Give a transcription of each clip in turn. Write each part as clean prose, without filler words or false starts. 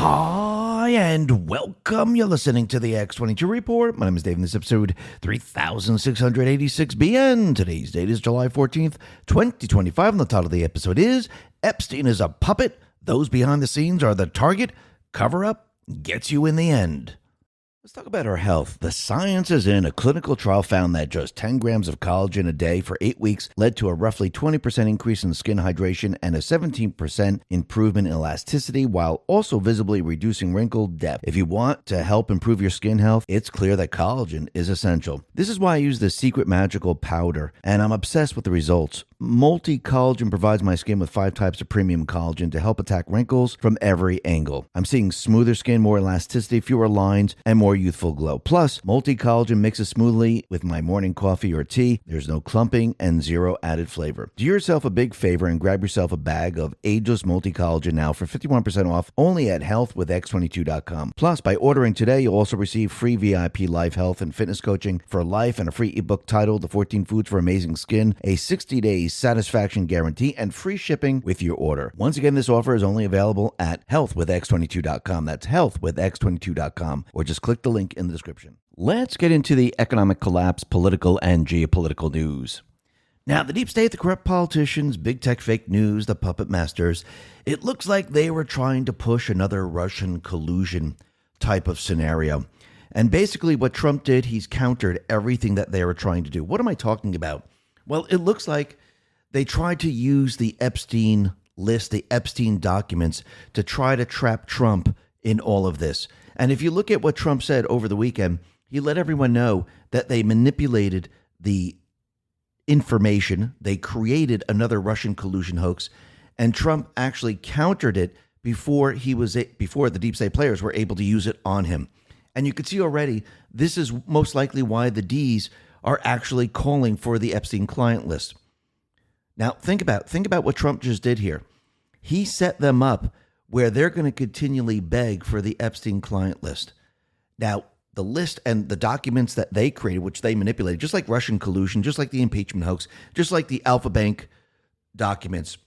Hi, and welcome. You're listening to the X22 Report. My name is Dave, and this is episode 3686BN. Today's date is July 14th, 2025, and the title of the episode is Epstein is a Puppet. Those behind the scenes are the target. Cover up gets you in the end. Let's talk about our health. The science is in. A clinical trial found that just 10 grams of collagen a day for 8 weeks led to a roughly 20% increase in skin hydration and a 17% improvement in elasticity, while also visibly reducing wrinkle depth. If you want to help improve your skin health, it's clear that collagen is essential. This is why I use the secret magical powder, and I'm obsessed with the results. Multi-collagen provides my skin with 5 types of premium collagen to help attack wrinkles from every angle. I'm seeing smoother skin, more elasticity, fewer lines, and more youthful glow. Plus, multi-collagen mixes smoothly with my morning coffee or tea. There's no clumping and zero added flavor. Do yourself a big favor and grab yourself a bag of ageless multi-collagen now for 51% off only at healthwithx22.com. Plus, by ordering today, you'll also receive free VIP life health and fitness coaching for life and a free ebook titled The 14 Foods for Amazing Skin, a 60-day satisfaction guarantee, and free shipping with your order. Once again, this offer is only available at healthwithx22.com. That's healthwithx22.com, or just click the link in the description. Let's get into the economic collapse, political and geopolitical news. Now, the deep state, the corrupt politicians, big tech fake news, the puppet masters, it looks like they were trying to push another Russian collusion type of scenario. And basically what Trump did, he's countered everything that they were trying to do. What am I talking about? Well, it looks like they tried to use the Epstein list, the Epstein documents, to try to trap Trump in all of this. And if you look at what Trump said over the weekend, he let everyone know that they manipulated the information. They created another Russian collusion hoax, and Trump actually countered it before the deep state players were able to use it on him. And you can see already, this is most likely why the Ds are actually calling for the Epstein client list. Now, think about what Trump just did here. He set them up where they're going to continually beg for the Epstein client list. Now, the list and the documents that they created, which they manipulated, just like Russian collusion, just like the impeachment hoax, just like the Alpha Bank documents,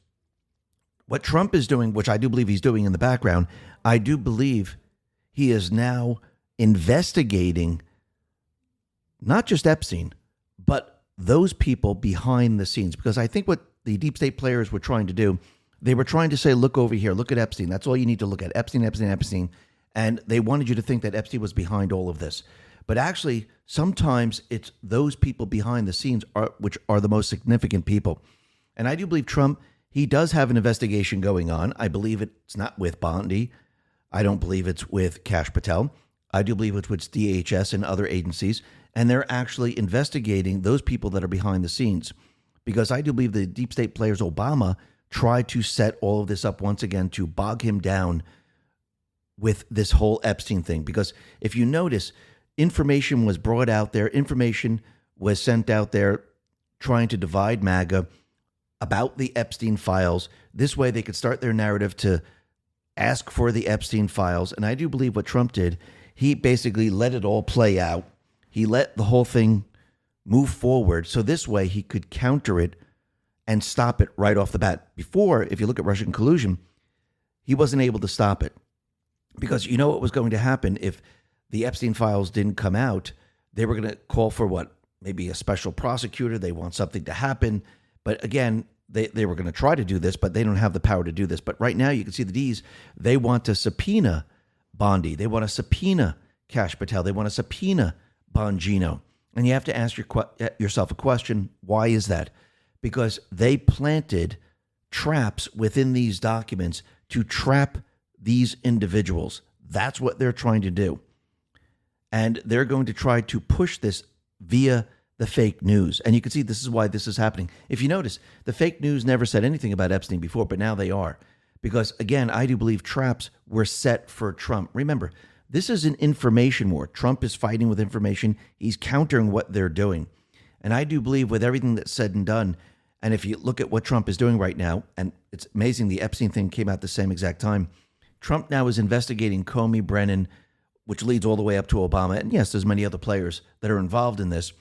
what Trump is doing, which I do believe he's doing in the background, I do believe he is now investigating not just Epstein, but those people behind the scenes. Because I think what the deep state players were trying to do, they were trying to say, look over here, look at Epstein. That's all you need to look at, Epstein, Epstein, Epstein. And they wanted you to think that Epstein was behind all of this. But actually, sometimes it's those people behind the scenes which are the most significant people. And I do believe Trump, he does have an investigation going on. I believe it's not with Bondi. I don't believe it's with Kash Patel. I do believe it's with DHS and other agencies. And they're actually investigating those people that are behind the scenes. Because I do believe the deep state players, Obama, tried to set all of this up once again to bog him down with this whole Epstein thing. Because if you notice, information was brought out there, information was sent out there trying to divide MAGA about the Epstein files. This way they could start their narrative to ask for the Epstein files. And I do believe what Trump did, he basically let it all play out. He let the whole thing move forward. So this way he could counter it and stop it right off the bat. Before, if you look at Russian collusion, he wasn't able to stop it. Because you know what was going to happen if the Epstein files didn't come out? They were going to call for what? Maybe a special prosecutor. They want something to happen. But again, they were going to try to do this, but they don't have the power to do this. But right now you can see the Ds, they want to subpoena Bondi. They want to subpoena Kash Patel. They want to subpoena Bongino. And you have to ask yourself a question. Why is that? Because they planted traps within these documents to trap these individuals. That's what they're trying to do. And they're going to try to push this via the fake news. And you can see this is why this is happening. If you notice, the fake news never said anything about Epstein before, but now they are. Because again, I do believe traps were set for Trump. Remember, this is an information war. Trump is fighting with information. He's countering what they're doing. And I do believe with everything that's said and done, and if you look at what Trump is doing right now, and it's amazing the Epstein thing came out the same exact time, Trump now is investigating Comey, Brennan, which leads all the way up to Obama. And yes, there's many other players that are involved in this.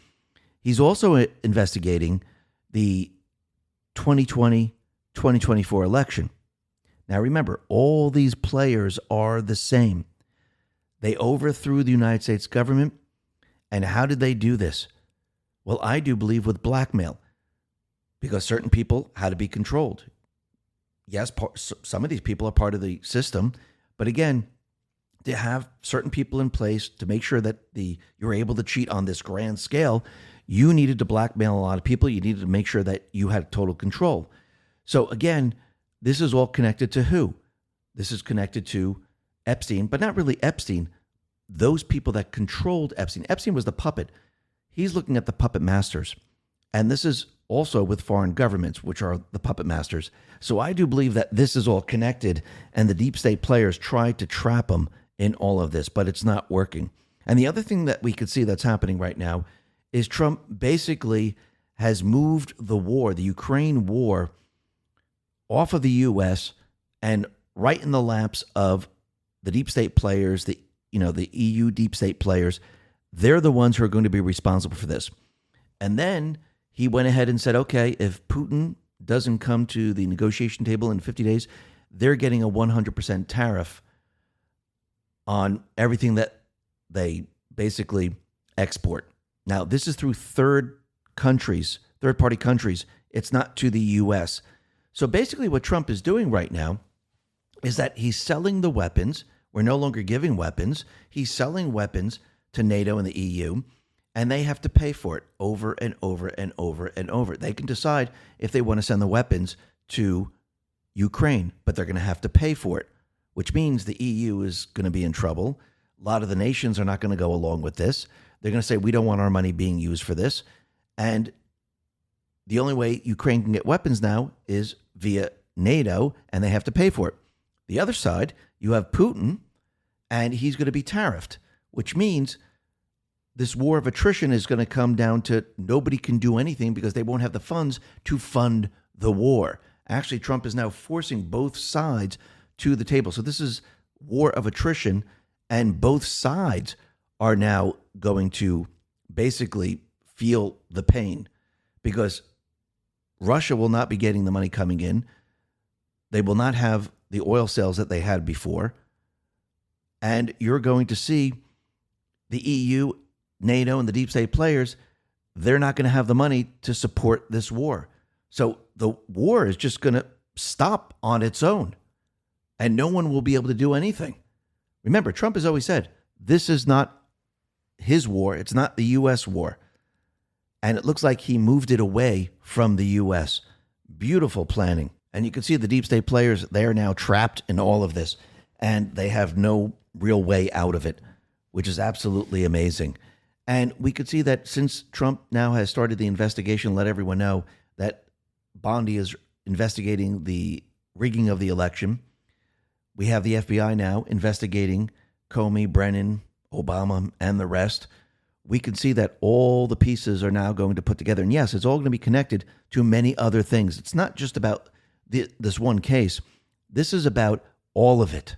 He's also investigating the 2020-2024 election. Now remember, all these players are the same. They overthrew the United States government. And how did they do this? Well, I do believe with blackmail, because certain people had to be controlled. Yes, some of these people are part of the system, but again, to have certain people in place to make sure that you're able to cheat on this grand scale, you needed to blackmail a lot of people. You needed to make sure that you had total control. So again, this is all connected to who? This is connected to Epstein, but not really Epstein. Those people that controlled Epstein. Epstein was the puppet. He's looking at the puppet masters. And this is also with foreign governments, which are the puppet masters. So I do believe that this is all connected, and the deep state players tried to trap him in all of this, but it's not working. And the other thing that we could see that's happening right now is Trump basically has moved the war, the Ukraine war, off of the U.S. and right in the laps of the deep state players, the EU deep state players. They're the ones who are going to be responsible for this. And then he went ahead and said, okay, if Putin doesn't come to the negotiation table in 50 days, they're getting a 100% tariff on everything that they basically export. Now, this is through third-party countries. It's not to the U.S. So basically what Trump is doing right now is that he's selling the weapons. We're no longer giving weapons. He's selling weapons to NATO and the EU, and they have to pay for it over and over and over and over. They can decide if they want to send the weapons to Ukraine, but they're going to have to pay for it, which means the EU is going to be in trouble. A lot of the nations are not going to go along with this. They're going to say, we don't want our money being used for this. And the only way Ukraine can get weapons now is via NATO, and they have to pay for it. The other side, you have Putin, and he's going to be tariffed, which means this war of attrition is going to come down to nobody can do anything because they won't have the funds to fund the war. Actually, Trump is now forcing both sides to the table. So this is war of attrition, and both sides are now going to basically feel the pain because Russia will not be getting the money coming in. They will not have the oil sales that they had before. And you're going to see the EU, NATO, and the deep state players, they're not going to have the money to support this war. So the war is just going to stop on its own, and no one will be able to do anything. Remember, Trump has always said, this is not his war. It's not the U.S. war. And it looks like he moved it away from the U.S. Beautiful planning. And you can see the deep state players, they are now trapped in all of this, and they have no real way out of it, which is absolutely amazing. And we could see that since Trump now has started the investigation, let everyone know that Bondi is investigating the rigging of the election. We have the FBI now investigating Comey, Brennan, Obama, and the rest. We can see that all the pieces are now going to put together. And yes, it's all going to be connected to many other things. It's not just about this one case. This is about all of it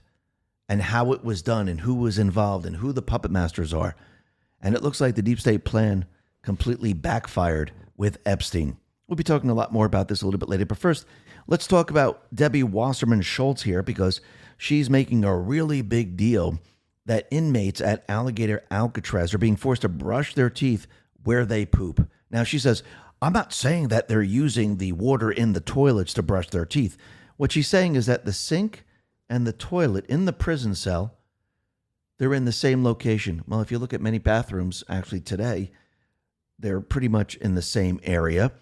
and how it was done and who was involved and who the puppet masters are. And it looks like the deep state plan completely backfired with Epstein. We'll be talking a lot more about this a little bit later. But first, let's talk about Debbie Wasserman Schultz here, because she's making a really big deal that inmates at Alligator Alcatraz are being forced to brush their teeth where they poop. Now, she says, I'm not saying that they're using the water in the toilets to brush their teeth. What she's saying is that the sink and the toilet in the prison cell, they're in the same location. Well, if you look at many bathrooms actually today, they're pretty much in the same area.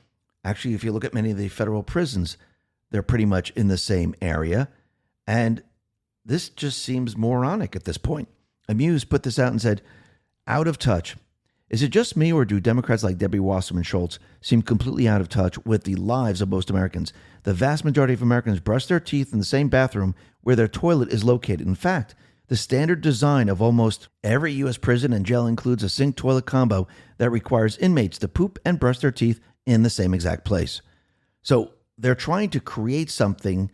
Actually, if you look at many of the federal prisons, they're pretty much in the same area. And this just seems moronic at this point. Amuse put this out and said, out of touch. Is it just me, or do Democrats like Debbie Wasserman Schultz seem completely out of touch with the lives of most Americans? The vast majority of Americans brush their teeth in the same bathroom where their toilet is located. In fact, the standard design of almost every U.S. prison and jail includes a sink-toilet combo that requires inmates to poop and brush their teeth in the same exact place. So they're trying to create something,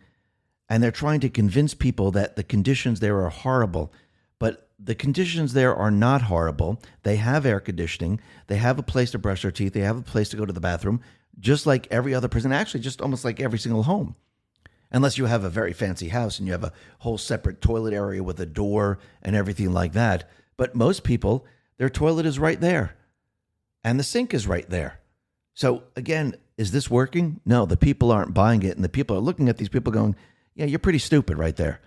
and they're trying to convince people that the conditions there are horrible. But the conditions there are not horrible. They have air conditioning. They have a place to brush their teeth. They have a place to go to the bathroom, just like every other prison, actually just almost like every single home. unless you have a very fancy house and you have a whole separate toilet area with a door and everything like that. But most people, their toilet is right there and the sink is right there. So again, is this working? No, the people aren't buying it. And the people are looking at these people going, yeah, you're pretty stupid right there.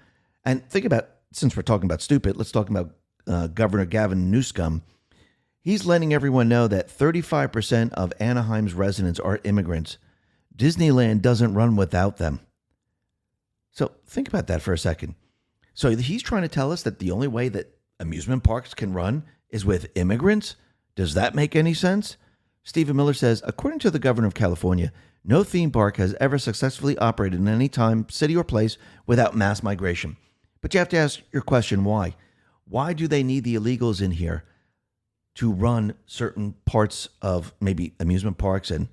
And think about, since we're talking about stupid, let's talk about Governor Gavin Newsom. He's letting everyone know that 35% of Anaheim's residents are immigrants. Disneyland doesn't run without them. So think about that for a second. So he's trying to tell us that the only way that amusement parks can run is with immigrants? Does that make any sense? Stephen Miller says, according to the governor of California, no theme park has ever successfully operated in any time, city or place without mass migration. But you have to ask your question, why? Why do they need the illegals in here to run certain parts of maybe amusement parks, and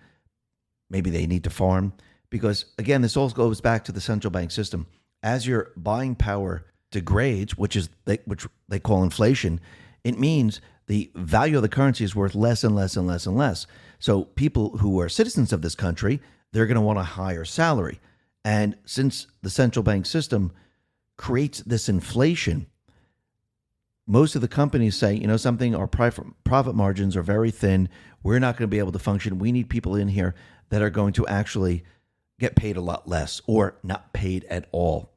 maybe they need to farm? Because again, this all goes back to the central bank system. As your buying power degrades, which they call inflation, it means the value of the currency is worth less and less and less and less. So people who are citizens of this country, they're going to want a higher salary. And since the central bank system creates this inflation, most of the companies say, you know something, our profit margins are very thin. We're not going to be able to function. We need people in here that are going to actually get paid a lot less or not paid at all.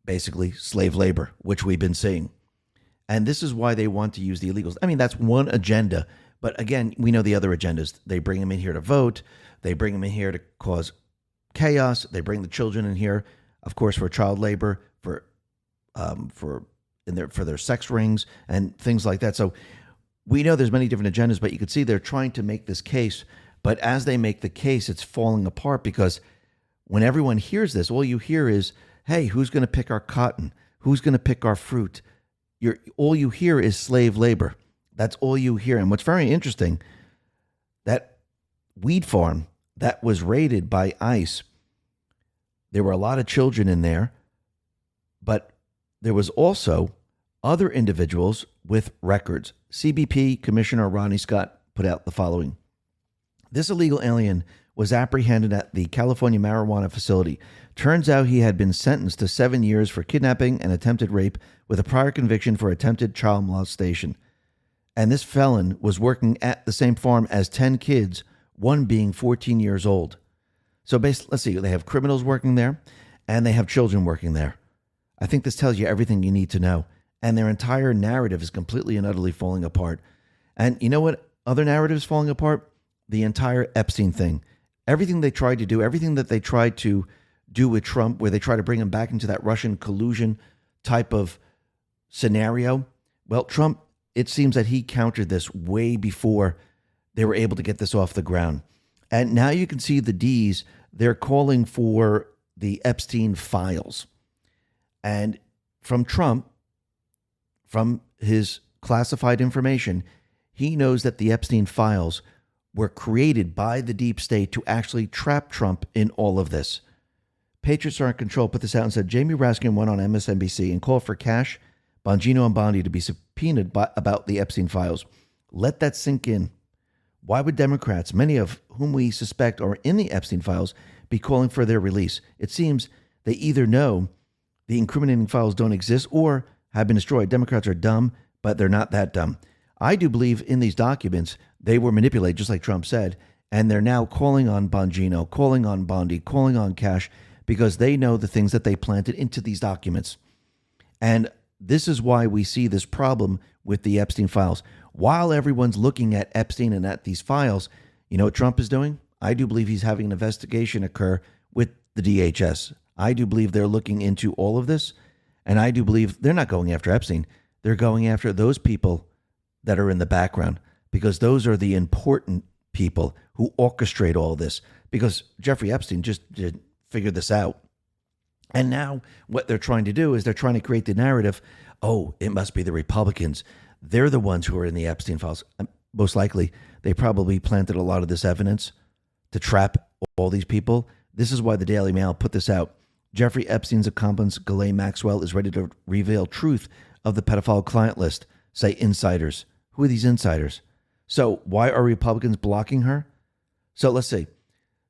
Basically, slave labor, which we've been seeing. And this is why they want to use the illegals. I mean, that's one agenda. But again, we know the other agendas. They bring them in here to vote. They bring them in here to cause chaos. They bring the children in here, of course, for child labor, for their sex rings and things like that. So we know there's many different agendas, but you can see they're trying to make this case. But as they make the case, it's falling apart, because when everyone hears this, all you hear is, hey, who's going to pick our cotton? Who's going to pick our fruit? All you hear is slave labor. That's all you hear. And what's very interesting, that weed farm that was raided by ICE, there were a lot of children in there, but there was also other individuals with records. CBP Commissioner Ronnie Scott put out the following. This illegal alien was apprehended at the California marijuana facility. Turns out he had been sentenced to 7 years for kidnapping and attempted rape with a prior conviction for attempted child molestation. And this felon was working at the same farm as 10 kids, one being 14 years old. So basically, let's see, they have criminals working there and they have children working there. I think this tells you everything you need to know. And their entire narrative is completely and utterly falling apart. And you know what other narrative is falling apart? The entire Epstein thing. Everything they tried to do, everything that they tried to do with Trump, where they try to bring him back into that Russian collusion type of scenario. Well, Trump, it seems that he countered this way before they were able to get this off the ground. And now you can see the D's, they're calling for the Epstein files. And from Trump, from his classified information, he knows that the Epstein files were created by the deep state to actually trap Trump in all of this. Patriots Are in Control put this out and said, Jamie Raskin went on MSNBC and called for Cash, Bongino, and Bondi to be subpoenaed about the Epstein files. Let that sink in. Why would Democrats, many of whom we suspect are in the Epstein files, be calling for their release? It seems they either know the incriminating files don't exist or have been destroyed. Democrats are dumb, but they're not that dumb. I do believe in these documents, they were manipulated, just like Trump said, and they're now calling on Bongino, calling on Bondi, calling on Cash, because they know the things that they planted into these documents. And this is why we see this problem with the Epstein files. While everyone's looking at Epstein and at these files, you know what Trump is doing? I do believe he's having an investigation occur with the DHS. I do believe they're looking into all of this, and I do believe they're not going after Epstein. They're going after those people that are in the background, because those are the important people who orchestrate all this, because Jeffrey Epstein just figured this out. And now what they're trying to do is they're trying to create the narrative, oh, it must be the Republicans. They're the ones who are in the Epstein files. Most likely, they probably planted a lot of this evidence to trap all these people. This is why the Daily Mail put this out. Jeffrey Epstein's accomplice, Ghislaine Maxwell, is ready to reveal truth of the pedophile client list, say insiders. Who are these insiders? So why are Republicans blocking her? So let's see.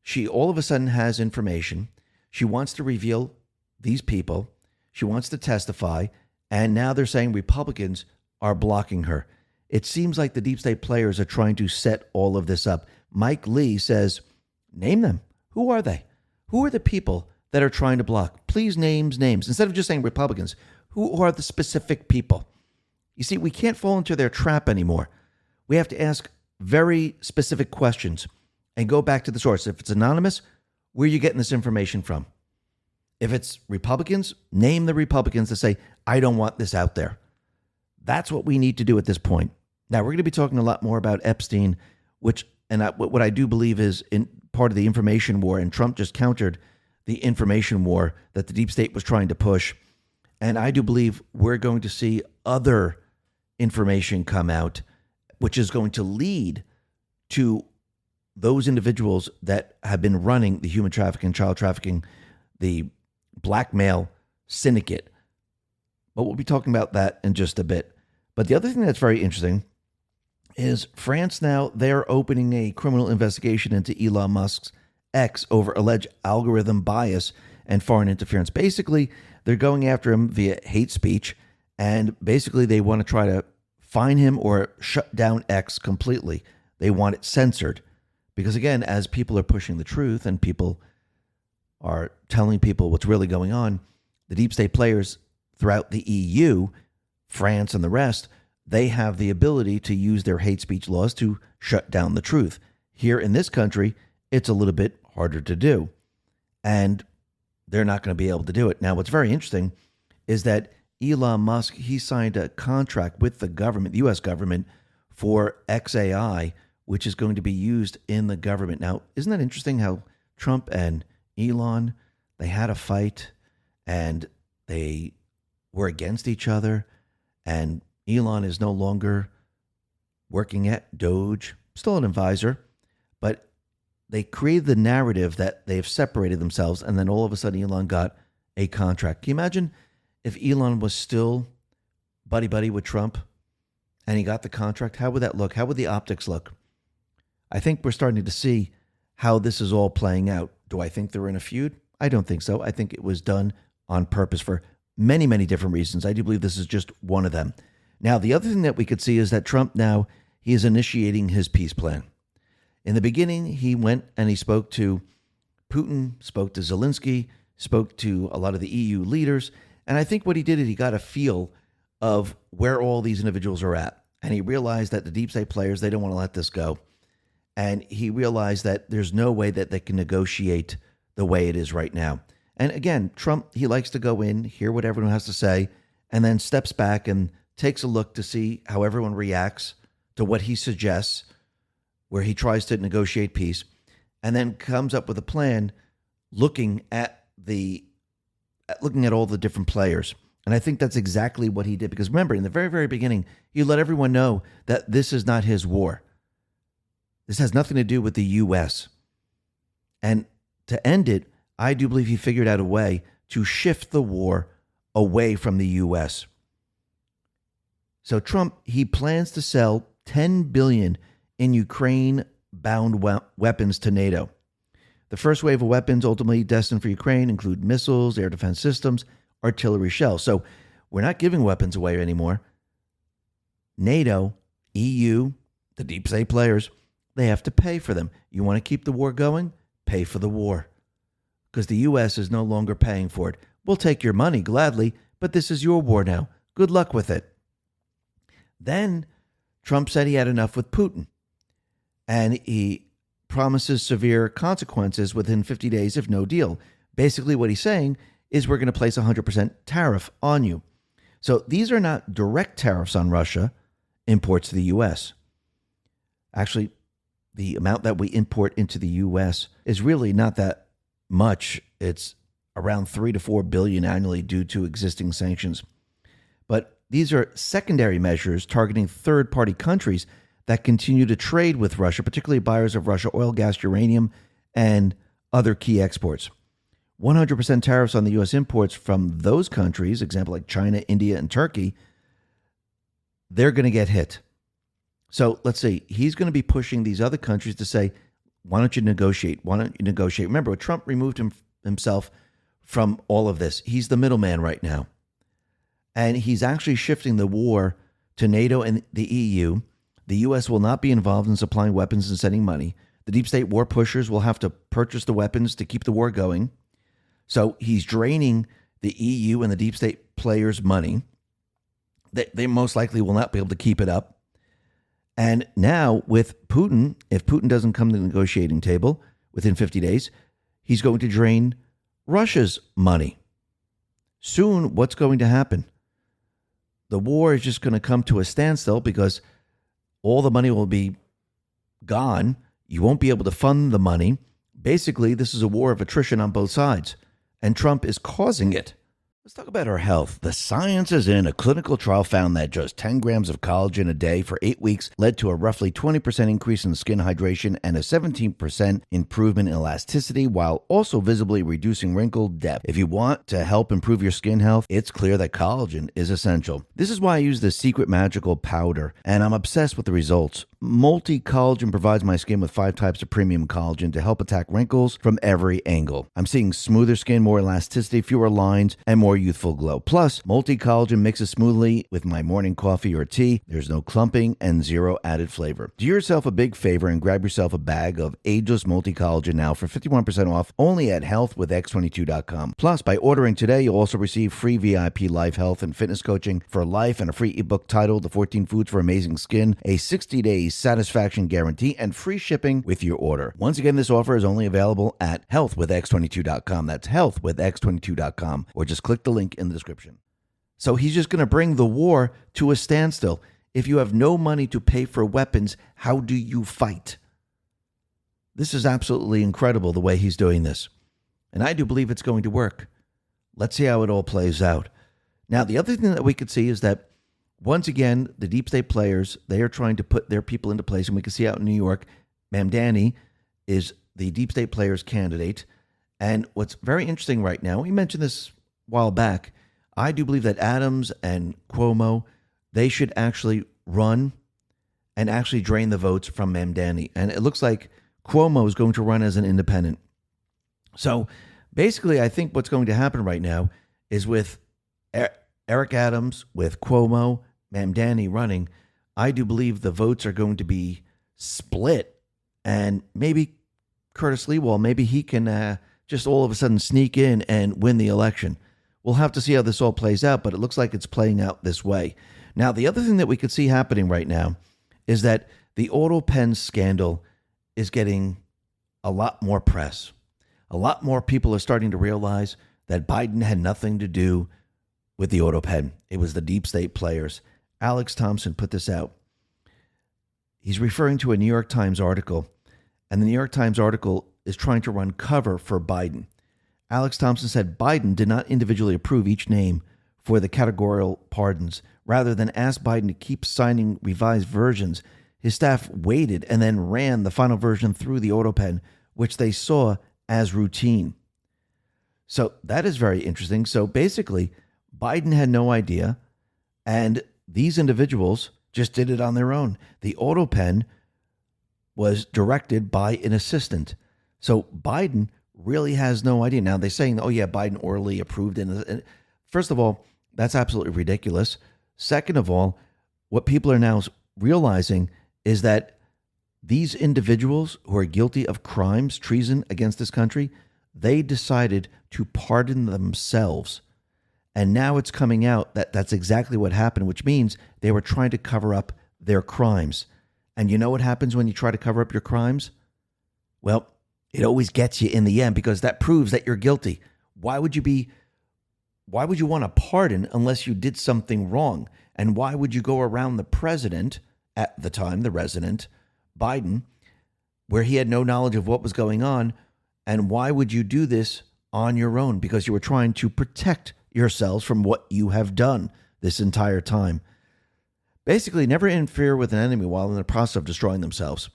She all of a sudden has information. She wants to reveal these people. She wants to testify. And now they're saying Republicans are blocking her. It seems like the deep state players are trying to set all of this up. Mike Lee says, name them. Who are they? Who are the people that are trying to block? Please names. Instead of just saying Republicans, who are the specific people? You see, we can't fall into their trap anymore. We have to ask very specific questions and go back to the source. If it's anonymous, where are you getting this information from? If it's Republicans, name the Republicans to say, I don't want this out there. That's what we need to do at this point. Now, we're going to be talking a lot more about Epstein, what I do believe is in part of the information war, and Trump just countered the information war that the deep state was trying to push. And I do believe we're going to see other information come out, which is going to lead to those individuals that have been running the human trafficking, child trafficking, the blackmail syndicate. But we'll be talking about that in just a bit. But the other thing that's very interesting is France now, they're opening a criminal investigation into Elon Musk's X over alleged algorithm bias and foreign interference. Basically, they're going after him via hate speech, and basically they want to try to fine him or shut down X completely. They want it censored. Because again, as people are pushing the truth and people are telling people what's really going on, the deep state players throughout the EU, France and the rest, they have the ability to use their hate speech laws to shut down the truth. Here in this country, it's a little bit harder to do. And they're not going to be able to do it. Now, what's very interesting is that Elon Musk, he signed a contract with the government, the U.S. government, for XAI, which is going to be used in the government. Now, isn't that interesting how Trump and Elon, they had a fight and they were against each other, and Elon is no longer working at Doge, still an advisor, but they created the narrative that they've separated themselves, and then all of a sudden Elon got a contract. Can you imagine if Elon was still buddy-buddy with Trump and he got the contract? How would that look? How would the optics look? I think we're starting to see how this is all playing out. Do I think they're in a feud? I don't think so. I think it was done on purpose for many, many different reasons. I do believe this is just one of them. Now, the other thing that we could see is that Trump now, he is initiating his peace plan. In the beginning, he went and he spoke to Putin, spoke to Zelensky, spoke to a lot of the EU leaders. And I think what he did is he got a feel of where all these individuals are at. And he realized that the deep state players, they don't want to let this go. And he realized that there's no way that they can negotiate the way it is right now. And again, Trump, he likes to go in, hear what everyone has to say, and then steps back and takes a look to see how everyone reacts to what he suggests, where he tries to negotiate peace, and then comes up with a plan looking at all the different players. And I think that's exactly what he did. Because remember, in the very, very beginning, he let everyone know that this is not his war. This has nothing to do with the U.S. And to end it, I do believe he figured out a way to shift the war away from the U.S. So Trump, he plans to sell $10 billion in Ukraine-bound weapons to NATO. The first wave of weapons ultimately destined for Ukraine include missiles, air defense systems, artillery shells. So we're not giving weapons away anymore. NATO, EU, the deep state players, they have to pay for them. You want to keep the war going? Pay for the war. Because the U.S. is no longer paying for it. We'll take your money gladly, but this is your war now. Good luck with it. Then Trump said he had enough with Putin. And he promises severe consequences within 50 days if no deal. Basically what he's saying is we're going to place 100% tariff on you. So these are not direct tariffs on Russia imports to the U.S. Actually, the amount that we import into the U.S. is really not that much. It's around 3 to 4 billion annually due to existing sanctions. But these are secondary measures targeting third-party countries that continue to trade with Russia, particularly buyers of Russia oil, gas, uranium, and other key exports. 100% tariffs on the U.S. imports from those countries, example like China, India, and Turkey, they're going to get hit. So let's see, he's going to be pushing these other countries to say, why don't you negotiate? Why don't you negotiate? Remember, Trump removed himself from all of this. He's the middleman right now. And he's actually shifting the war to NATO and the EU. The U.S. will not be involved in supplying weapons and sending money. The deep state war pushers will have to purchase the weapons to keep the war going. So he's draining the EU and the deep state players' money. They most likely will not be able to keep it up. And now with Putin, if Putin doesn't come to the negotiating table within 50 days, he's going to drain Russia's money. Soon, what's going to happen? The war is just going to come to a standstill because all the money will be gone. You won't be able to fund the money. Basically, this is a war of attrition on both sides, and Trump is causing it. Let's talk about our health. The science is in. A clinical trial found that just 10 grams of collagen a day for 8 weeks led to a roughly 20% increase in skin hydration and a 17% improvement in elasticity, while also visibly reducing wrinkle depth. If you want to help improve your skin health, it's clear that collagen is essential. This is why I use the Secret Magical Powder, and I'm obsessed with the results. Multi-collagen provides my skin with 5 types of premium collagen to help attack wrinkles from every angle. I'm seeing smoother skin, more elasticity, fewer lines, and more youthful glow. Plus, multi-collagen mixes smoothly with my morning coffee or tea. There's no clumping and zero added flavor. Do yourself a big favor and grab yourself a bag of ageless multi-collagen now for 51% off only at healthwithx22.com. Plus, by ordering today, you'll also receive free VIP life health and fitness coaching for life and a free ebook titled The 14 Foods for Amazing Skin, a 60-day satisfaction guarantee, and free shipping with your order. Once again, this offer is only available at healthwithx22.com. That's healthwithx22.com, or just click the link in the description. So he's just going to bring the war to a standstill. If you have no money to pay for weapons, how do you fight? This is absolutely incredible the way he's doing this. And I do believe it's going to work. Let's see how it all plays out. Now, the other thing that we could see is that once again, the deep state players, they are trying to put their people into place. And we can see out in New York, Mamdani is the deep state players' candidate. And what's very interesting right now, we mentioned this a while back, I do believe that Adams and Cuomo, they should actually run and actually drain the votes from Mamdani. And it looks like Cuomo is going to run as an independent. So basically, I think what's going to happen right now is with Eric Adams, with Cuomo, Mamdani running, I do believe the votes are going to be split. And maybe Curtis Leewald, maybe he can just all of a sudden sneak in and win the election. We'll have to see how this all plays out, but it looks like it's playing out this way. Now, the other thing that we could see happening right now is that the auto pen scandal is getting a lot more press. A lot more people are starting to realize that Biden had nothing to do with the auto pen. It was the deep state players. Alex Thompson put this out. He's referring to a New York Times article, and the New York Times article is trying to run cover for Biden. Alex Thompson said Biden did not individually approve each name for the categorical pardons. Rather than ask Biden to keep signing revised versions, his staff waited and then ran the final version through the auto pen, which they saw as routine. So that is very interesting. So basically, Biden had no idea, and these individuals just did it on their own. The auto pen was directed by an assistant. So Biden really has no idea. Now they're saying, oh yeah, Biden orally approved it. First of all, that's absolutely ridiculous. Second of all, what people are now realizing is that these individuals who are guilty of crimes, treason against this country, they decided to pardon themselves. And now it's coming out that that's exactly what happened, which means they were trying to cover up their crimes. And you know what happens when you try to cover up your crimes? Well, it always gets you in the end because that proves that you're guilty. Why would you want a pardon unless you did something wrong? And why would you go around the president at the time, the resident, Biden, where he had no knowledge of what was going on? And why would you do this on your own? Because you were trying to protect yourselves from what you have done this entire time. Basically, never interfere with an enemy while in the process of destroying themselves.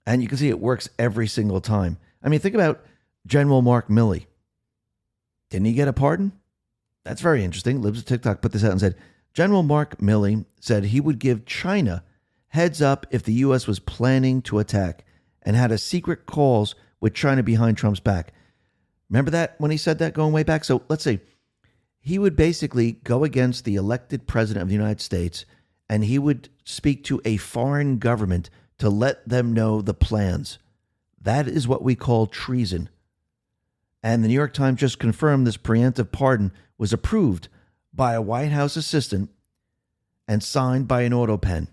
And you can see it works every single time. I mean, think about General Mark Milley. Didn't he get a pardon? That's very interesting. Libs of TikTok put this out and said, General Mark Milley said he would give China heads up if the U.S. was planning to attack and had a secret calls with China behind Trump's back. Remember that when he said that going way back? So let's see. He would basically go against the elected president of the United States, and he would speak to a foreign government to let them know the plans. That is what we call treason. And the New York Times just confirmed this preemptive pardon was approved by a White House assistant and signed by an auto pen.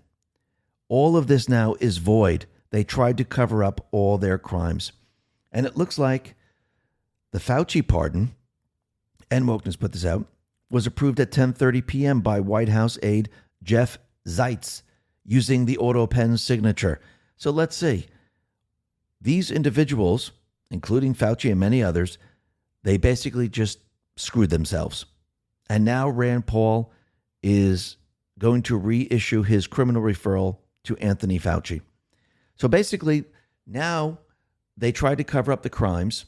All of this now is void. They tried to cover up all their crimes. And it looks like the Fauci pardon, and Wokeness put this out, was approved at 10:30 p.m. by White House aide Jeff Zients using the auto pen signature. So let's see. These individuals, including Fauci and many others, they basically just screwed themselves. And now Rand Paul is going to reissue his criminal referral to Anthony Fauci. So basically, now they tried to cover up the crimes.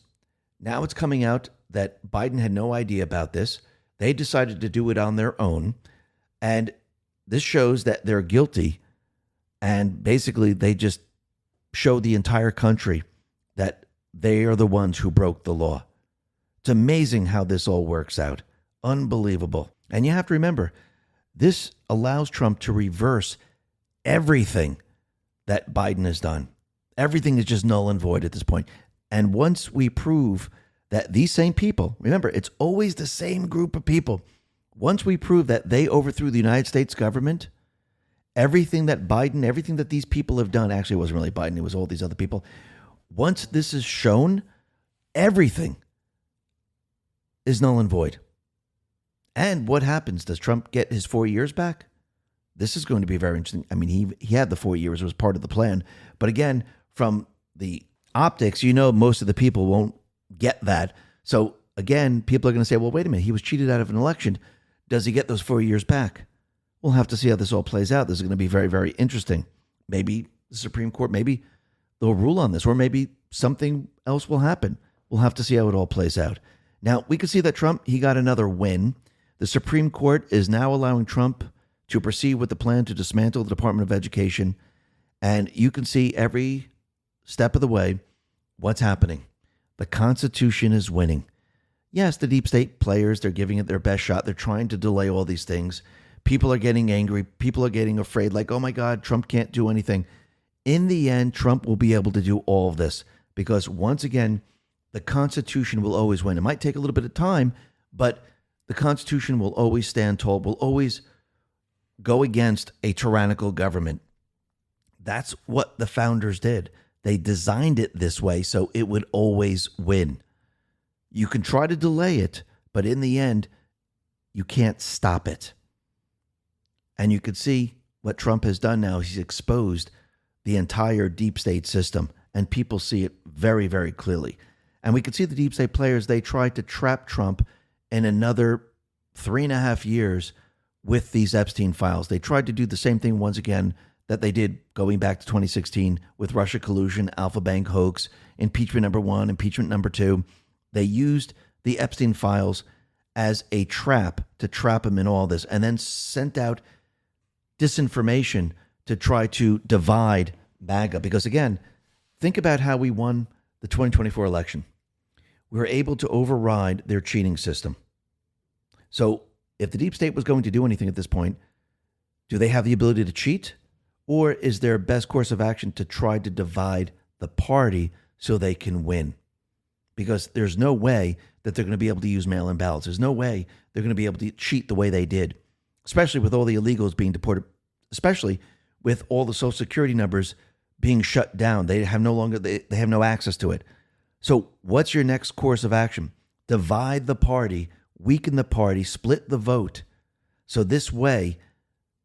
Now it's coming out that Biden had no idea about this. They decided to do it on their own. And this shows that they're guilty. And basically, they just show the entire country that they are the ones who broke the law. It's amazing how this all works out. Unbelievable. And you have to remember, this allows Trump to reverse everything that Biden has done. Everything is just null and void at this point. And once we prove that these same people, remember, it's always the same group of people. Once we prove that they overthrew the United States government, everything that Biden, everything that these people have done, actually it wasn't really Biden, it was all these other people. Once this is shown, everything is null and void. And what happens? Does Trump get his 4 years back? This is going to be very interesting. I mean, he had the 4 years, it was part of the plan. But again, from the optics, most of the people won't get that. So again, people are going to say, well, wait a minute, he was cheated out of an election. Does he get those 4 years back? We'll have to see how this all plays out. This is going to be very, very interesting. Maybe the Supreme Court, maybe they'll rule on this, or maybe something else will happen. We'll have to see how it all plays out. Now, we can see that Trump, he got another win. The Supreme Court is now allowing Trump to proceed with the plan to dismantle the Department of Education. And you can see every step of the way what's happening. The Constitution is winning. Yes, the deep state players, they're giving it their best shot. They're trying to delay all these things. People are getting angry. People are getting afraid, like, oh my God, Trump can't do anything. In the end, Trump will be able to do all of this because, once again, the Constitution will always win. It might take a little bit of time, but the Constitution will always stand tall, will always go against a tyrannical government. That's what the founders did. They designed it this way so it would always win. You can try to delay it, but in the end, you can't stop it. And you can see what Trump has done now. He's exposed the entire deep state system, and people see it very, very clearly. And we can see the deep state players, they tried to trap Trump in another 3.5 years with these Epstein files. They tried to do the same thing once again that they did going back to 2016 with Russia collusion, Alpha Bank hoax, impeachment number 1, impeachment number 2. They used the Epstein files as a trap to trap him in all this, and then sent out disinformation to try to divide MAGA. Because again, think about how we won the 2024 election. We were able to override their cheating system. So if the deep state was going to do anything at this point, do they have the ability to cheat? Or is their best course of action to try to divide the party so they can win? Because there's no way that they're going to be able to use mail-in ballots. There's no way they're going to be able to cheat the way they did, especially with all the illegals being deported, especially with all the Social Security numbers being shut down. They have no access to it. So what's your next course of action? Divide the party, weaken the party, split the vote. So this way,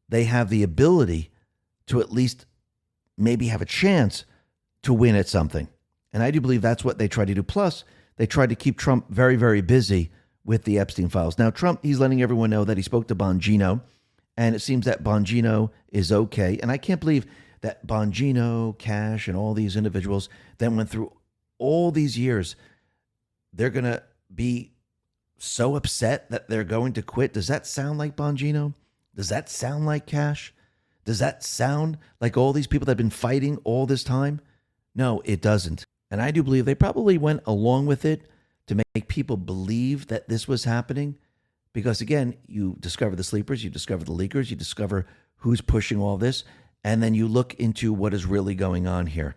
they have the ability to at least maybe have a chance to win at something. And I do believe that's what they try to do. Plus, they tried to keep Trump very, very busy with the Epstein files. Now, Trump, he's letting everyone know that he spoke to Bongino, and it seems that Bongino is okay. And I can't believe that Bongino, Cash, and all these individuals then went through all these years. They're going to be so upset that they're going to quit. Does that sound like Bongino? Does that sound like Cash? Does that sound like all these people that have been fighting all this time? No, it doesn't. And I do believe they probably went along with it to make people believe that this was happening. Because again, you discover the sleepers, you discover the leakers, you discover who's pushing all this, and then you look into what is really going on here.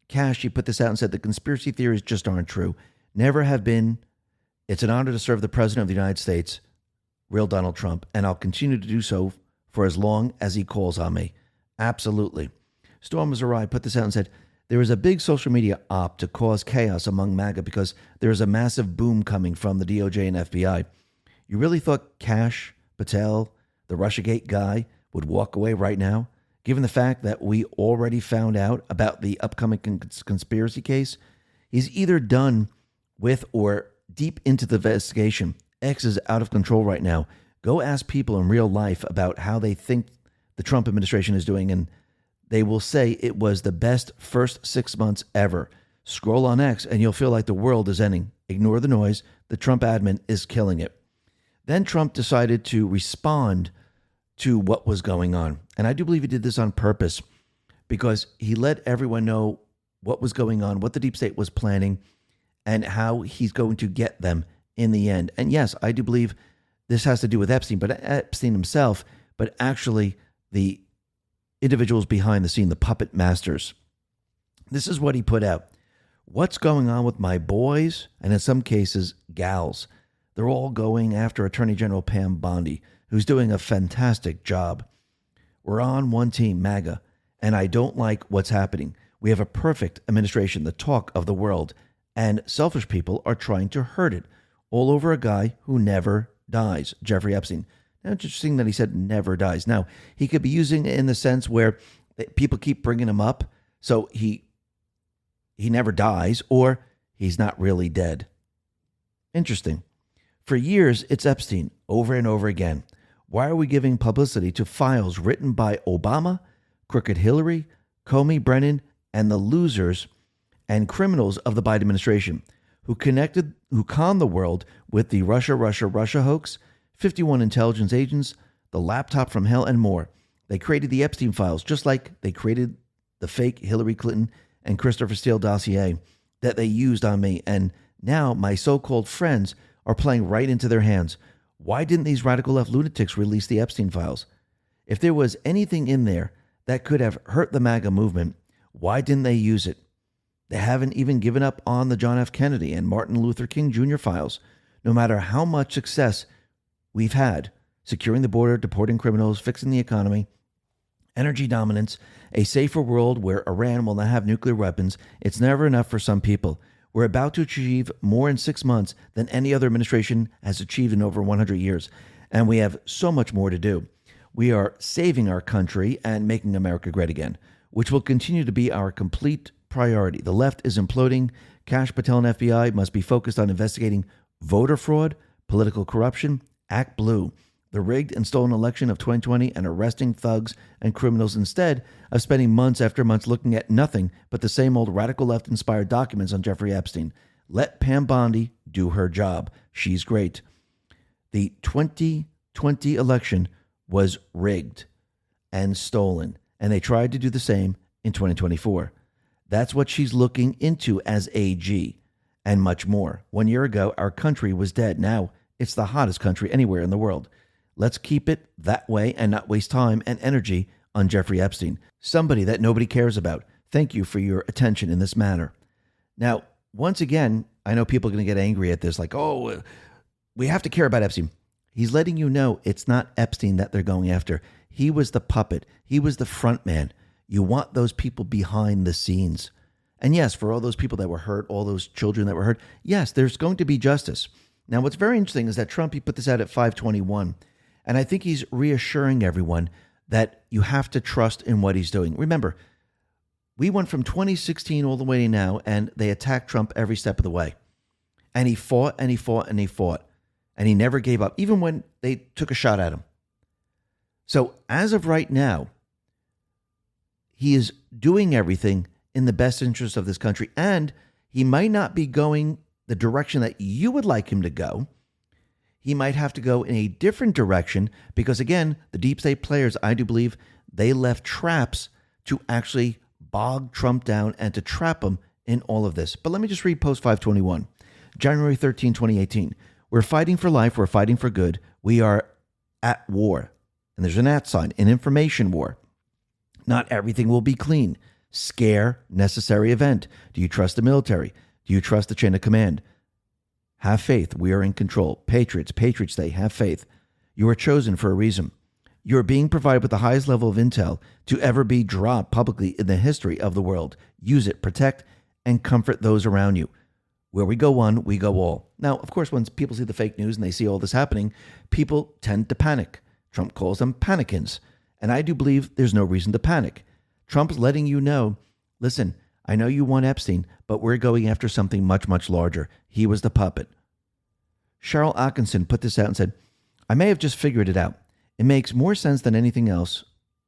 Cash, he put this out and said the conspiracy theories just aren't true. Never have been. It's an honor to serve the President of the United States, real Donald Trump, and I'll continue to do so for as long as he calls on me. Absolutely. Storm Mazurai put this out and said, there is a big social media op to cause chaos among MAGA because there is a massive boom coming from the DOJ and FBI. You really thought Kash Patel, the Russiagate guy, would walk away right now? Given the fact that we already found out about the upcoming conspiracy case, he's either done with or deep into the investigation. X is out of control right now. Go ask people in real life about how they think the Trump administration is doing, and they will say it was the best first 6 months ever. Scroll on X and you'll feel like the world is ending. Ignore the noise. The Trump admin is killing it. Then Trump decided to respond to what was going on. And I do believe he did this on purpose because he let everyone know what was going on, what the deep state was planning, and how he's going to get them in the end. And yes, I do believe this has to do with Epstein, but Epstein himself, but actually the individuals behind the scene, the puppet masters. This is what he put out. What's going on with my boys, and in some cases, gals? They're all going after Attorney General Pam Bondi, who's doing a fantastic job. We're on one team, MAGA, and I don't like what's happening. We have a perfect administration, the talk of the world, and selfish people are trying to hurt it, all over a guy who never dies, Jeffrey Epstein. Now, it's interesting that he said never dies. Now, he could be using it in the sense where people keep bringing him up, so he never dies, or he's not really dead. Interesting. For years, it's Epstein, over and over again. Why are we giving publicity to files written by Obama, crooked Hillary, Comey, Brennan, and the losers and criminals of the Biden administration, who conned the world with the Russia hoax, 51 intelligence agents, the laptop from hell, and more? They created the Epstein files, just like they created the fake Hillary Clinton and Christopher Steele dossier that they used on me. And now my so-called friends are playing right into their hands. Why didn't these radical left lunatics release the Epstein files? If there was anything in there that could have hurt the MAGA movement, why didn't they use it? They haven't even given up on the John F. Kennedy and Martin Luther King Jr. files. No matter how much success we've had securing the border, deporting criminals, fixing the economy, energy dominance, a safer world where Iran will not have nuclear weapons, it's never enough for some people. We're about to achieve more in 6 months than any other administration has achieved in over 100 years. And we have so much more to do. We are saving our country and making America great again, which will continue to be our complete priority. The left is imploding. Kash Patel and FBI must be focused on investigating voter fraud, political corruption, Act Blue, the rigged and stolen election of 2020, and arresting thugs and criminals instead of spending months after months looking at nothing but the same old radical left-inspired documents on Jeffrey Epstein. Let Pam Bondi do her job. She's great. The 2020 election was rigged and stolen, and they tried to do the same in 2024. That's what she's looking into as AG, and much more. 1 year ago, our country was dead. Now, it's the hottest country anywhere in the world. Let's keep it that way and not waste time and energy on Jeffrey Epstein, somebody that nobody cares about. Thank you for your attention in this matter. Now, once again, I know people are going to get angry at this, like, oh, we have to care about Epstein. He's letting you know it's not Epstein that they're going after. He was the puppet. He was the front man. You want those people behind the scenes. And yes, for all those people that were hurt, all those children that were hurt, yes, there's going to be justice. Now, what's very interesting is that Trump, he put this out at 521. And I think he's reassuring everyone that you have to trust in what he's doing. Remember, we went from 2016 all the way to now, and they attacked Trump every step of the way. And he fought and he fought and he fought. And he never gave up, even when they took a shot at him. So as of right now, he is doing everything in the best interest of this country. And he might not be going the direction that you would like him to go. He might have to go in a different direction because, again, the deep state players, I do believe, they left traps to actually bog Trump down and to trap him in all of this. But let me just read post 521. January 13, 2018. We're fighting for life. We're fighting for good. We are at war. And there's an @ sign, an information war. Not everything will be clean. Scare, necessary event. Do you trust the military? Do you trust the chain of command? Have faith. We are in control. Patriots, Patriots Day, have faith. You are chosen for a reason. You are being provided with the highest level of intel to ever be dropped publicly in the history of the world. Use it, protect, and comfort those around you. Where we go one, we go all. Now, of course, when people see the fake news and they see all this happening, people tend to panic. Trump calls them panicans. And I do believe there's no reason to panic. Trump's letting you know, listen, I know you want Epstein, but we're going after something much, much larger. He was the puppet. Cheryl Atkinson put this out and said, I may have just figured it out. It makes more sense than anything else.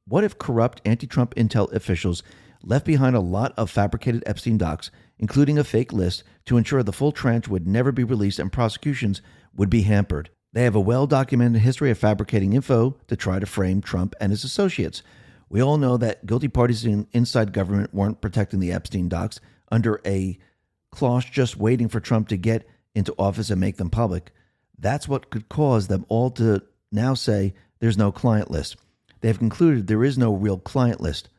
What if corrupt anti-Trump intel officials left behind a lot of fabricated Epstein docs, including a fake list, to ensure the full tranche would never be released and prosecutions would be hampered? They have a well-documented history of fabricating info to try to frame Trump and his associates. We all know that guilty parties inside government weren't protecting the Epstein docs under a clause just waiting for Trump to get into office and make them public. That's what could cause them all to now say there's no client list. They have concluded there is no real client list.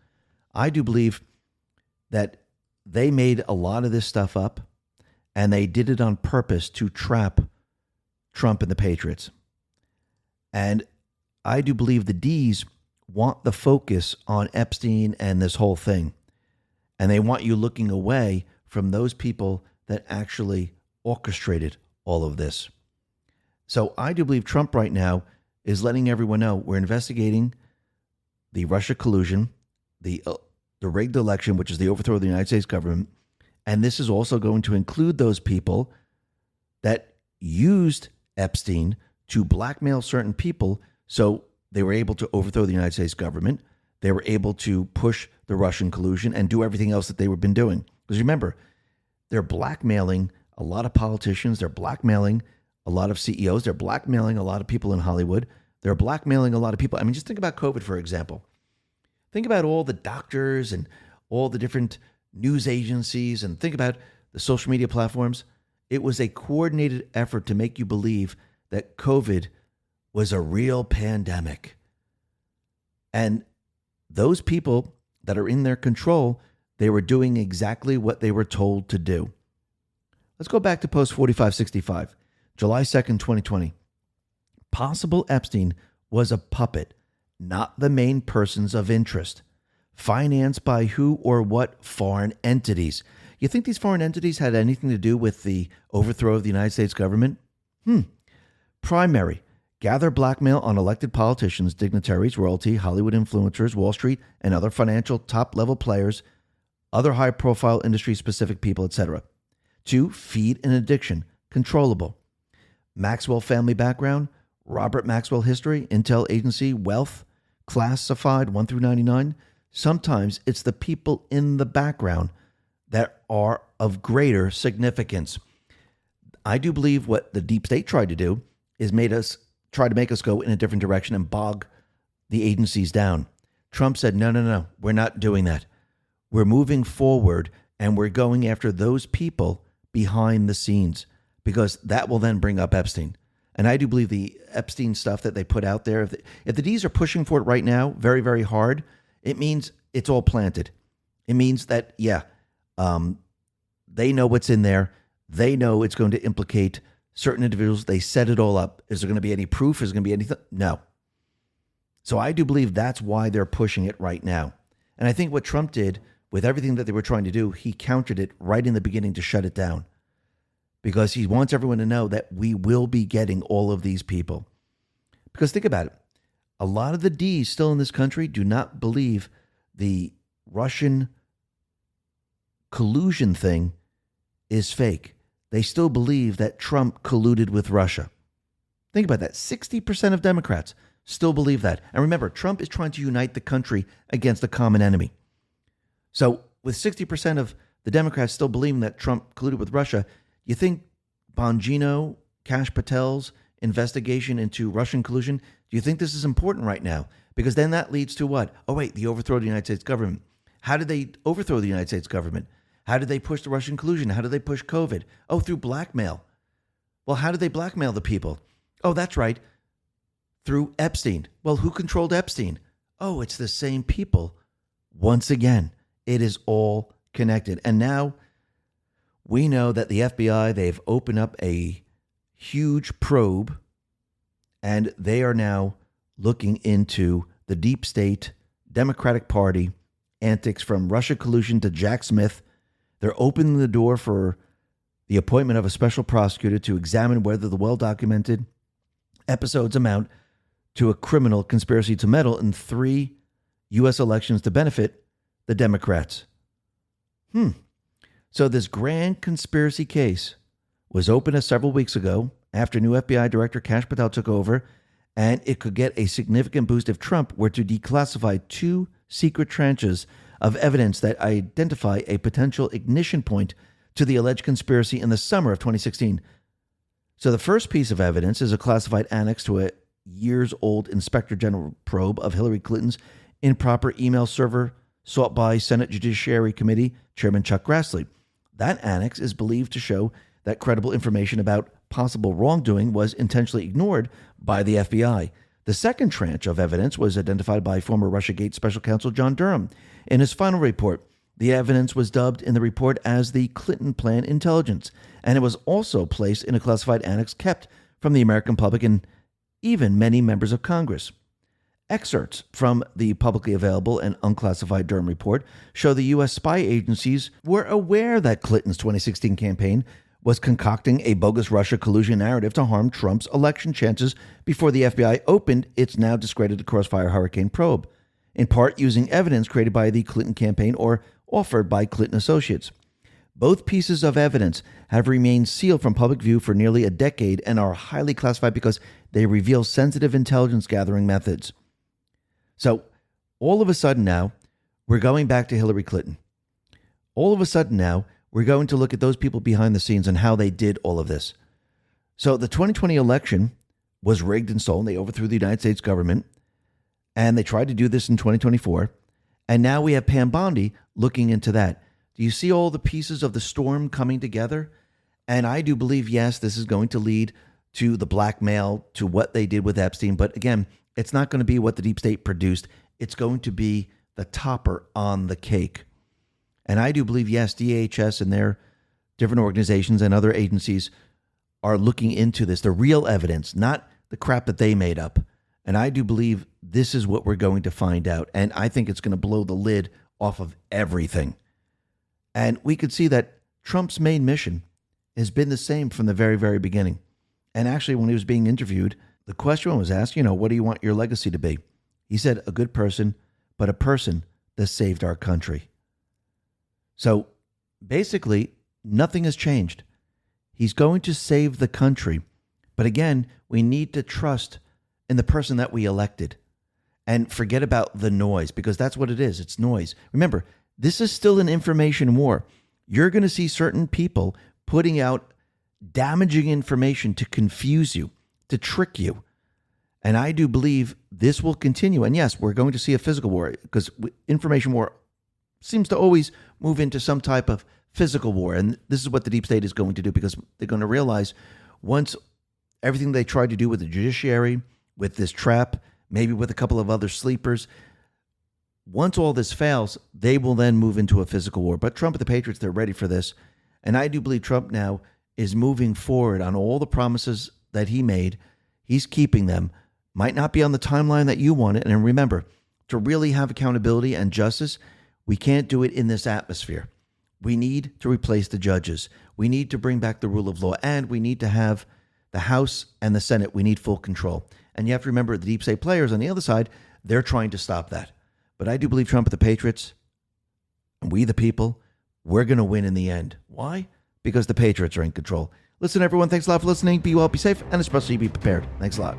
I do believe that they made a lot of this stuff up, and they did it on purpose to trap Trump and the Patriots. And I do believe the D's want the focus on Epstein and this whole thing. And they want you looking away from those people that actually orchestrated all of this. So I do believe Trump right now is letting everyone know we're investigating the Russia collusion, the rigged election, which is the overthrow of the United States government. And this is also going to include those people that used Epstein to blackmail certain people so they were able to overthrow the United States government. They were able to push the Russian collusion and do everything else that they've been doing. Because remember, they're blackmailing a lot of politicians. They're blackmailing a lot of CEOs. They're blackmailing a lot of people in Hollywood. They're blackmailing a lot of people. I mean, just think about COVID, for example. Think about all the doctors and all the different news agencies, and think about the social media platforms. It was a coordinated effort to make you believe that COVID was a real pandemic. And those people that are in their control, they were doing exactly what they were told to do. Let's go back to post 4565, July 2nd, 2020. Possible Epstein was a puppet, not the main persons of interest. Financed by who or what foreign entities? You think these foreign entities had anything to do with the overthrow of the United States government? Primary. Gather blackmail on elected politicians, dignitaries, royalty, Hollywood influencers, Wall Street, and other financial top-level players, other high-profile industry-specific people, etc. 2. Feed an addiction. Controllable. Maxwell family background, Robert Maxwell history, intel agency, wealth, classified 1 through 99. Sometimes it's the people in the background that are of greater significance. I do believe what the deep state tried to do is try to make us go in a different direction and bog the agencies down. Trump said, no, we're not doing that. We're moving forward and we're going after those people behind the scenes, because that will then bring up Epstein. And I do believe the Epstein stuff that they put out there, if the D's are pushing for it right now very, very hard, it means it's all planted. It means that, they know what's in there. They know it's going to implicate certain individuals. They set it all up. Is there going to be any proof? Is there going to be anything? No. So I do believe that's why they're pushing it right now. And I think what Trump did with everything that they were trying to do, he countered it right in the beginning to shut it down, because he wants everyone to know that we will be getting all of these people. Because think about it. A lot of the D's still in this country do not believe the Russian collusion thing is fake. They still believe that Trump colluded with Russia. Think about that. 60% of Democrats still believe that. And remember, Trump is trying to unite the country against a common enemy. So with 60% of the Democrats still believing that Trump colluded with Russia, you think Bongino, Kash Patel's investigation into Russian collusion, do you think this is important right now? Because then that leads to what? Oh, wait, the overthrow of the United States government. How did they overthrow the United States government? How did they push the Russian collusion? How did they push COVID? Oh, through blackmail. Well, how did they blackmail the people? Oh, that's right. Through Epstein. Well, who controlled Epstein? Oh, it's the same people. Once again, it is all connected. And now we know that the FBI, they've opened up a huge probe, and they are now looking into the deep state Democratic Party antics, from Russia collusion to Jack Smith. They're opening the door for the appointment of a special prosecutor to examine whether the well-documented episodes amount to a criminal conspiracy to meddle in 3 U.S. elections to benefit the Democrats. So this grand conspiracy case was opened several weeks ago after new FBI Director Kash Patel took over, and it could get a significant boost if Trump were to declassify 2 secret tranches of evidence that identify a potential ignition point to the alleged conspiracy in the summer of 2016. So the first piece of evidence is a classified annex to a years-old Inspector General probe of Hillary Clinton's improper email server sought by Senate Judiciary Committee Chairman Chuck Grassley. That annex is believed to show that credible information about possible wrongdoing was intentionally ignored by the FBI. The second tranche of evidence was identified by former Russiagate Special Counsel John Durham. In his final report, the evidence was dubbed in the report as the Clinton Plan Intelligence, and it was also placed in a classified annex kept from the American public and even many members of Congress. Excerpts from the publicly available and unclassified Durham report show the U.S. spy agencies were aware that Clinton's 2016 campaign was concocting a bogus Russia collusion narrative to harm Trump's election chances before the FBI opened its now discredited Crossfire Hurricane probe, in part using evidence created by the Clinton campaign or offered by Clinton associates. Both pieces of evidence have remained sealed from public view for nearly a decade and are highly classified because they reveal sensitive intelligence gathering methods. So all of a sudden now, we're going back to Hillary Clinton. All of a sudden now, we're going to look at those people behind the scenes and how they did all of this. So the 2020 election was rigged and stolen. They overthrew the United States government, and they tried to do this in 2024. And now we have Pam Bondi looking into that. Do you see all the pieces of the storm coming together? And I do believe, yes, this is going to lead to the blackmail, to what they did with Epstein. But again, it's not going to be what the deep state produced. It's going to be the topper on the cake. And I do believe, yes, DHS and their different organizations and other agencies are looking into this, the real evidence, not the crap that they made up. And I do believe this is what we're going to find out. And I think it's going to blow the lid off of everything. And we could see that Trump's main mission has been the same from the very, very beginning. And actually, when he was being interviewed, the question was asked, what do you want your legacy to be? He said, a good person, but a person that saved our country. So basically, nothing has changed. He's going to save the country. But again, we need to trust in the person that we elected and forget about the noise, because that's what it is. It's noise. Remember, this is still an information war. You're going to see certain people putting out damaging information to confuse you, to trick you. And I do believe this will continue. And yes, we're going to see a physical war, because information war seems to always move into some type of physical war. And this is what the deep state is going to do, because they're going to realize once everything they tried to do with the judiciary, with this trap, maybe with a couple of other sleepers, once all this fails, they will then move into a physical war. But Trump and the Patriots, they're ready for this. And I do believe Trump now is moving forward on all the promises that he made. He's keeping them. Might not be on the timeline that you want it. And remember, to really have accountability and justice, we can't do it in this atmosphere. We need to replace the judges. We need to bring back the rule of law. And we need to have the House and the Senate. We need full control. And you have to remember, the deep state players on the other side, they're trying to stop that. But I do believe Trump and the Patriots, and we the people, we're going to win in the end. Why? Because the Patriots are in control. Listen, everyone, thanks a lot for listening. Be well, be safe, and especially be prepared. Thanks a lot.